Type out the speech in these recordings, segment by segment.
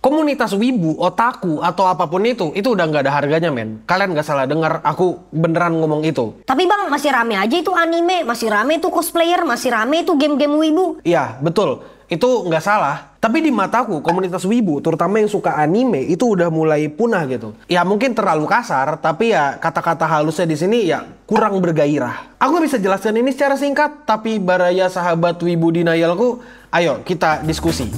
Komunitas wibu, otaku, atau apapun itu udah nggak ada harganya, men. Kalian nggak salah dengar, aku beneran ngomong itu. Tapi bang, masih rame aja itu anime, masih rame itu cosplayer, masih rame itu game-game wibu. Iya, betul. Itu nggak salah. Tapi di mataku, komunitas wibu, terutama yang suka anime, itu udah mulai punah gitu. Ya mungkin terlalu kasar, tapi ya kata-kata halusnya di sini ya kurang bergairah. Aku bisa jelaskan ini secara singkat, tapi baraya sahabat wibu denialku, ayo kita diskusi.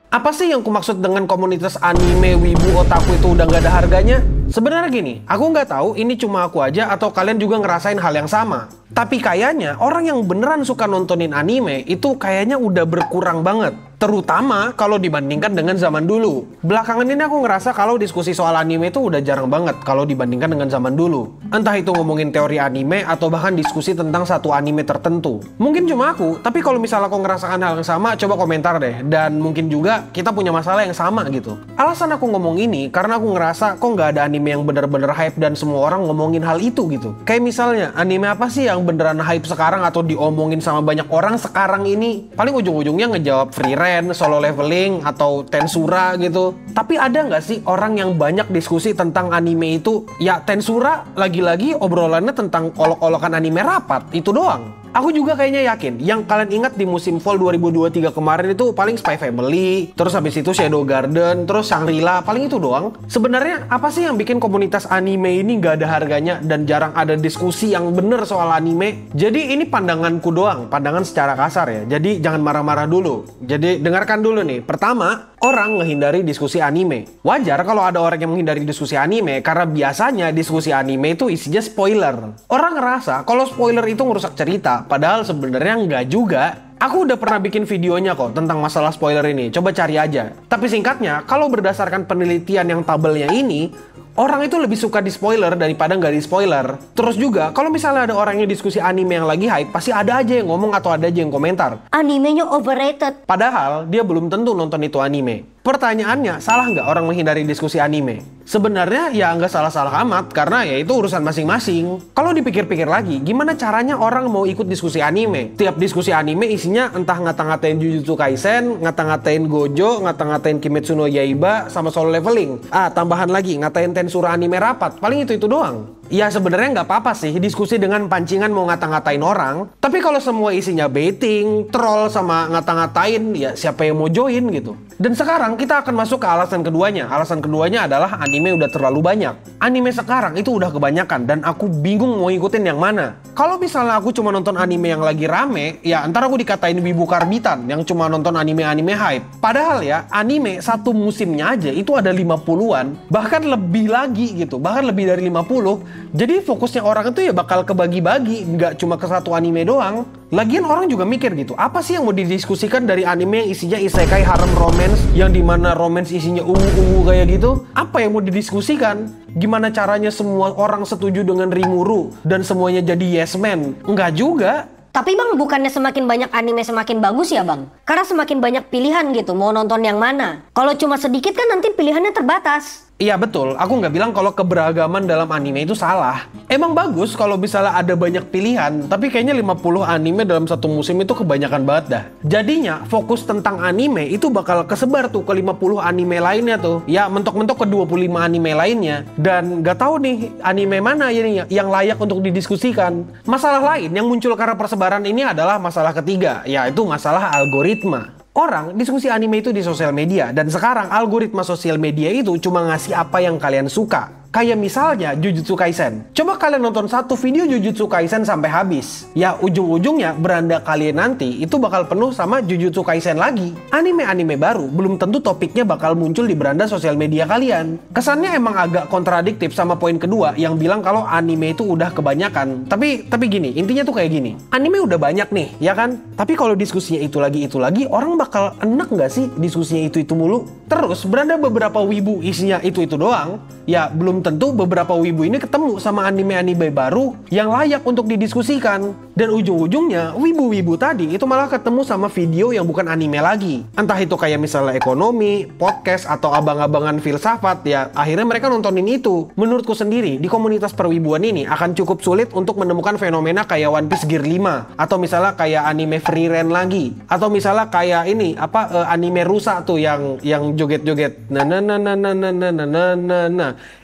Apa sih yang kumaksud dengan komunitas anime, wibu, otaku itu udah nggak ada harganya? Sebenarnya gini, aku nggak tahu ini cuma aku aja atau kalian juga ngerasain hal yang sama. Tapi kayaknya orang yang beneran suka nontonin anime itu kayaknya udah berkurang banget. Terutama kalau dibandingkan dengan zaman dulu. Belakangan ini aku ngerasa kalau diskusi soal anime itu udah jarang banget kalau dibandingkan dengan zaman dulu. Entah itu ngomongin teori anime atau bahkan diskusi tentang satu anime tertentu. Mungkin cuma aku, tapi kalau misalnya kau ngerasakan hal yang sama, coba komentar deh. Dan mungkin juga kita punya masalah yang sama gitu. Alasan aku ngomong ini karena aku ngerasa kok nggak ada anime yang bener-bener hype dan semua orang ngomongin hal itu gitu. Kayak misalnya, anime apa sih yang beneran hype sekarang atau diomongin sama banyak orang sekarang ini? Paling ujung-ujungnya ngejawab Free Ren, Solo Leveling, atau Tensura gitu. Tapi ada nggak sih orang yang banyak diskusi tentang anime itu? Ya Tensura lagi-lagi obrolannya tentang olok-olokan anime rapat, itu doang. Aku juga kayaknya yakin, yang kalian ingat di musim fall 2023 kemarin itu paling Spy Family, terus habis itu Shadow Garden, terus Shangri-La, paling itu doang. Sebenarnya apa sih yang bikin komunitas anime ini nggak ada harganya dan jarang ada diskusi yang bener soal anime? Jadi ini pandanganku doang, pandangan secara kasar ya. Jadi jangan marah-marah dulu. Jadi dengarkan dulu nih. Pertama, orang menghindari diskusi anime. Wajar kalau ada orang yang menghindari diskusi anime karena biasanya diskusi anime itu isinya spoiler. Orang ngerasa kalau spoiler itu ngerusak cerita. Padahal sebenarnya nggak juga. Aku udah pernah bikin videonya kok tentang masalah spoiler ini. Coba cari aja. Tapi singkatnya, kalau berdasarkan penelitian yang tabelnya ini, orang itu lebih suka di spoiler daripada nggak di spoiler. Terus juga, kalau misalnya ada orang yang diskusi anime yang lagi hype, pasti ada aja yang ngomong atau ada aja yang komentar. Animenya overrated. Padahal dia belum tentu nonton itu anime. Pertanyaannya, salah nggak orang menghindari diskusi anime? Sebenarnya ya nggak salah-salah amat, karena ya itu urusan masing-masing. Kalau dipikir-pikir lagi, gimana caranya orang mau ikut diskusi anime? Tiap diskusi anime isinya entah ngata-ngatain Jujutsu Kaisen, ngata-ngatain Gojo, ngata-ngatain Kimetsu no Yaiba, sama Solo Leveling. Tambahan lagi, ngatain Tensura anime rapat. Paling itu doang. Ya sebenarnya nggak apa-apa sih diskusi dengan pancingan mau ngata-ngatain orang. Tapi kalau semua isinya baiting, troll, sama ngata-ngatain, ya siapa yang mau join gitu. Dan sekarang kita akan masuk ke alasan keduanya. Alasan keduanya adalah anime udah terlalu banyak. Anime sekarang itu udah kebanyakan dan aku bingung mau ikutin yang mana. Kalau misalnya aku cuma nonton anime yang lagi rame, ya ntar aku dikatain wibu karbitan yang cuma nonton anime-anime hype. Padahal ya, anime satu musimnya aja itu ada 50-an, bahkan lebih lagi gitu, bahkan lebih dari 50. Jadi fokusnya orang itu ya bakal kebagi-bagi, nggak cuma ke satu anime doang. Lagian orang juga mikir gitu, apa sih yang mau didiskusikan dari anime yang isinya isekai harem romance, yang dimana romance isinya ungu-ungu kayak gitu? Apa yang mau didiskusikan? Gimana caranya semua orang setuju dengan Rimuru dan semuanya jadi yes man? Enggak juga. Tapi bang, bukannya semakin banyak anime semakin bagus ya bang? Karena semakin banyak pilihan gitu, mau nonton yang mana. Kalau cuma sedikit kan nanti pilihannya terbatas. Iya betul, aku nggak bilang kalau keberagaman dalam anime itu salah. Emang bagus kalau misalnya ada banyak pilihan, tapi kayaknya 50 anime dalam satu musim itu kebanyakan banget dah. Jadinya fokus tentang anime itu bakal kesebar tuh ke 50 anime lainnya tuh. Ya mentok-mentok ke 25 anime lainnya. Dan nggak tahu nih anime mana ini yang layak untuk didiskusikan. Masalah lain yang muncul karena persebaran ini adalah masalah ketiga, yaitu masalah algoritma. Orang diskusi anime itu di sosial media, dan sekarang algoritma sosial media itu cuma ngasih apa yang kalian suka. Kayak misalnya Jujutsu Kaisen. Coba kalian nonton satu video Jujutsu Kaisen sampai habis. Ya ujung-ujungnya beranda kalian nanti itu bakal penuh sama Jujutsu Kaisen lagi. Anime-anime baru belum tentu topiknya bakal muncul di beranda sosial media kalian. Kesannya emang agak kontradiktif sama poin kedua yang bilang kalau anime itu udah kebanyakan. Tapi gini, intinya tuh kayak gini. Anime udah banyak nih, ya kan? Tapi kalau diskusinya itu lagi, orang bakal enak nggak sih diskusinya itu mulu? Terus beranda beberapa wibu isinya itu doang. Ya belum tentu beberapa wibu ini ketemu sama anime-anime baru yang layak untuk didiskusikan. Dan ujung-ujungnya, wibu-wibu tadi itu malah ketemu sama video yang bukan anime lagi. Entah itu kayak misalnya ekonomi, podcast, atau abang-abangan filsafat, ya akhirnya mereka nontonin itu. Menurutku sendiri, di komunitas perwibuan ini akan cukup sulit untuk menemukan fenomena kayak One Piece Gear 5, atau misalnya kayak anime Free Ren lagi, atau misalnya kayak ini, anime rusa tuh yang joget-joget.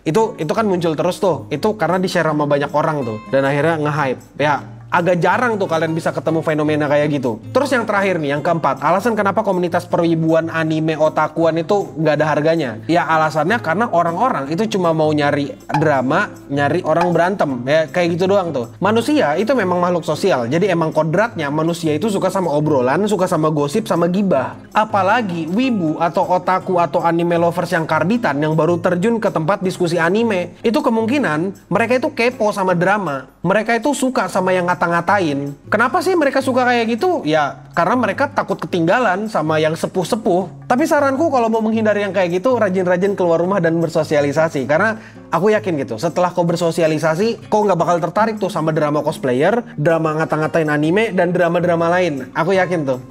Itu kan muncul terus tuh. Itu karena di-share sama banyak orang tuh. Dan akhirnya nge-hype. Ya, agak jarang tuh kalian bisa ketemu fenomena kayak gitu. Terus yang terakhir nih, yang keempat, alasan kenapa komunitas perwibuan anime otakuan itu nggak ada harganya. Ya alasannya karena orang-orang itu cuma mau nyari drama, nyari orang berantem. Ya kayak gitu doang tuh. Manusia itu memang makhluk sosial. Jadi emang kodratnya manusia itu suka sama obrolan, suka sama gosip, sama gibah. Apalagi wibu atau otaku atau anime lovers yang karbitan yang baru terjun ke tempat diskusi anime. Itu kemungkinan mereka itu kepo sama drama. Mereka itu suka sama yang ngata-ngatain. Kenapa sih mereka suka kayak gitu? Ya, karena mereka takut ketinggalan sama yang sepuh-sepuh. Tapi saranku kalau mau menghindari yang kayak gitu, rajin-rajin keluar rumah dan bersosialisasi. Karena aku yakin gitu, setelah kau bersosialisasi, kau nggak bakal tertarik tuh sama drama cosplayer, drama ngata-ngatain anime, dan drama-drama lain. Aku yakin tuh.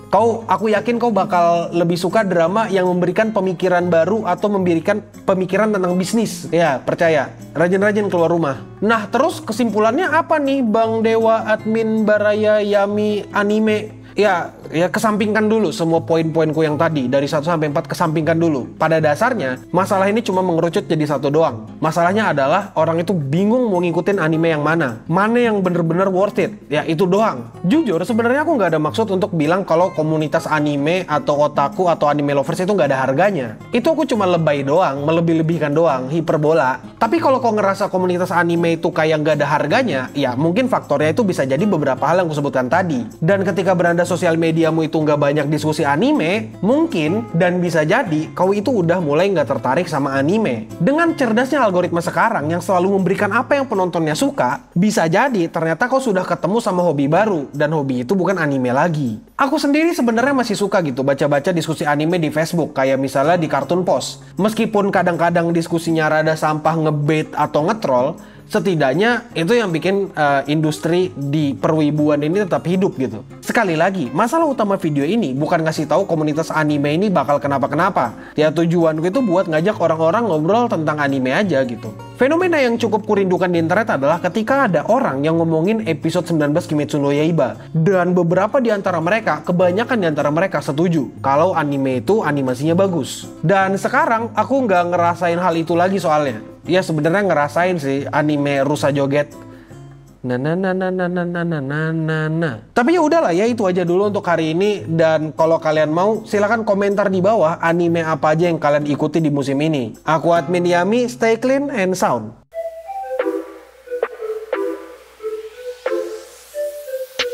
Aku yakin kau bakal lebih suka drama yang memberikan pemikiran baru atau memberikan pemikiran tentang bisnis. Ya, percaya. Rajin-rajin keluar rumah. Nah, terus kesimpulannya apa nih Bang Dewa Admin Baraya Yami Anime? Ya kesampingkan dulu semua poin-poinku yang tadi. Dari 1 sampai 4 kesampingkan dulu. Pada dasarnya, masalah ini cuma mengerucut jadi satu doang. Masalahnya adalah orang itu bingung mau ngikutin anime yang mana. Mana yang bener-bener worth it. Ya itu doang. Jujur, sebenarnya aku nggak ada maksud untuk bilang kalau komunitas anime atau otaku atau anime lovers itu nggak ada harganya. Itu aku cuma lebay doang, melebih-lebihkan doang, hiperbola. Tapi kalau kau ngerasa komunitas anime itu kayak nggak ada harganya, ya mungkin faktornya itu bisa jadi beberapa hal yang aku sebutkan tadi. Dan ketika beranda sosial mediamu itu nggak banyak diskusi anime, mungkin dan bisa jadi kau itu udah mulai nggak tertarik sama anime. Dengan cerdasnya algoritma sekarang yang selalu memberikan apa yang penontonnya suka, bisa jadi ternyata kau sudah ketemu sama hobi baru, dan hobi itu bukan anime lagi. Aku sendiri sebenarnya masih suka gitu baca-baca diskusi anime di Facebook, kayak misalnya di Cartoon Post. Meskipun kadang-kadang diskusinya rada sampah, ngebait atau ngetrol, setidaknya itu yang bikin industri di perwibuan ini tetap hidup gitu. Sekali lagi, masalah utama video ini bukan ngasih tahu komunitas anime ini bakal kenapa-kenapa. Ya tujuanku itu buat ngajak orang-orang ngobrol tentang anime aja gitu. Fenomena yang cukup kurindukan di internet adalah ketika ada orang yang ngomongin episode 19 Kimetsu no Yaiba. Dan beberapa di antara mereka, kebanyakan di antara mereka setuju kalau anime itu animasinya bagus. Dan sekarang aku nggak ngerasain hal itu lagi soalnya. Ya sebenarnya ngerasain sih anime rusa joget. Tapi ya udahlah ya, itu aja dulu untuk hari ini. Dan kalau kalian mau, silakan komentar di bawah anime apa aja yang kalian ikuti di musim ini. Aku Admin Yami, stay clean and sound.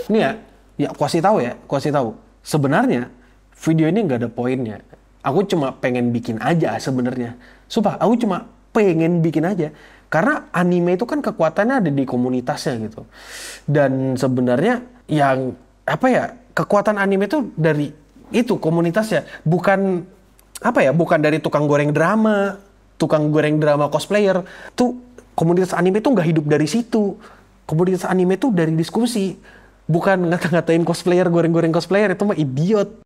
Ini ya aku kasih tahu. Sebenarnya video ini nggak ada poinnya. Aku cuma pengen bikin aja sebenarnya. Sumpah, aku cuma pengen bikin aja. Karena anime itu kan kekuatannya ada di komunitasnya gitu. Dan sebenarnya yang kekuatan anime itu dari itu komunitasnya, bukan dari tukang goreng drama cosplayer. Tuh komunitas anime itu nggak hidup dari situ. Komunitas anime itu dari diskusi, bukan ngata-ngatain cosplayer, goreng-goreng cosplayer. Itu mah idiot.